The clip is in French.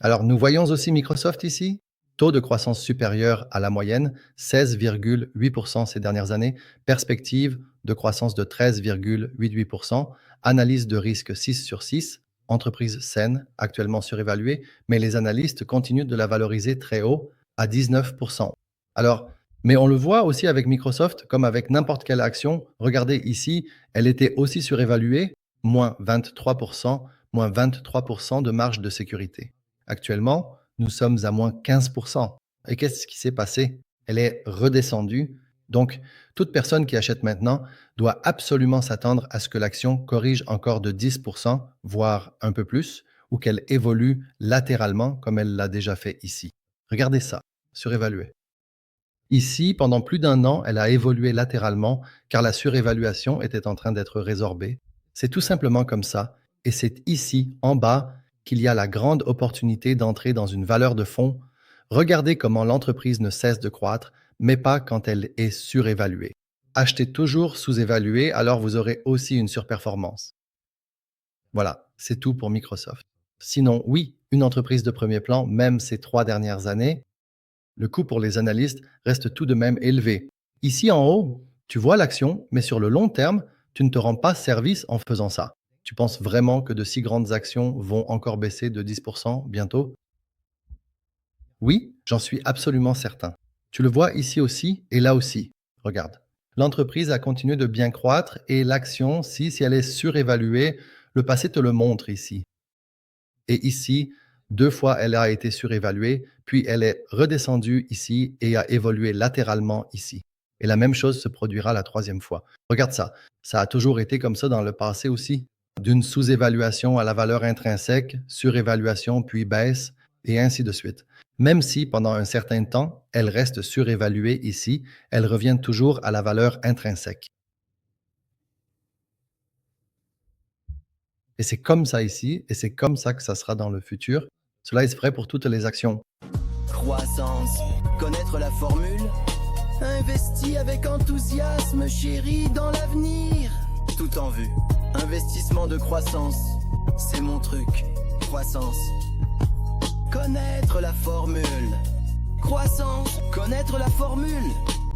Alors, nous voyons aussi Microsoft ici. Taux de croissance supérieur à la moyenne, 16,8% ces dernières années. Perspective de croissance de 13,88%. Analyse de risque 6 sur 6. Entreprise saine, actuellement surévaluée, mais les analystes continuent de la valoriser très haut, à 19%. Alors, mais on le voit aussi avec Microsoft, comme avec n'importe quelle action. Regardez ici, elle était aussi surévaluée, moins 23%, moins 23% de marge de sécurité. Actuellement, nous sommes à moins 15%. Et qu'est-ce qui s'est passé? Elle est redescendue. Donc, toute personne qui achète maintenant doit absolument s'attendre à ce que l'action corrige encore de 10%, voire un peu plus, ou qu'elle évolue latéralement comme elle l'a déjà fait ici. Regardez ça, surévalué. Ici, pendant plus d'un an, elle a évolué latéralement car la surévaluation était en train d'être résorbée. C'est tout simplement comme ça, et c'est ici, en bas, qu'il y a la grande opportunité d'entrer dans une valeur de fonds. Regardez comment l'entreprise ne cesse de croître, mais pas quand elle est surévaluée. Achetez toujours sous-évalué, alors vous aurez aussi une surperformance. Voilà, c'est tout pour Microsoft. Sinon, oui, une entreprise de premier plan, même ces 3 dernières années, le coût pour les analystes reste tout de même élevé. Ici en haut, tu vois l'action, mais sur le long terme, tu ne te rends pas service en faisant ça. Tu penses vraiment que de si grandes actions vont encore baisser de 10% bientôt? Oui, j'en suis absolument certain. Tu le vois ici aussi et là aussi. Regarde. L'entreprise a continué de bien croître et l'action, si elle est surévaluée, le passé te le montre ici. Et ici, 2 fois, elle a été surévaluée, puis elle est redescendue ici et a évolué latéralement ici. Et la même chose se produira la 3e fois. Regarde ça. Ça a toujours été comme ça dans le passé aussi. D'une sous-évaluation à la valeur intrinsèque, surévaluation puis baisse, et ainsi de suite. Même si pendant un certain temps, elle reste surévaluée ici, elle revient toujours à la valeur intrinsèque. Et c'est comme ça ici, et c'est comme ça que ça sera dans le futur. Cela est vrai pour toutes les actions. Croissance, connaître la formule. Investis avec enthousiasme, chéri, dans l'avenir. Tout en vue. Investissement de croissance, c'est mon truc. Croissance. Connaître la formule. Croissance, connaître la formule.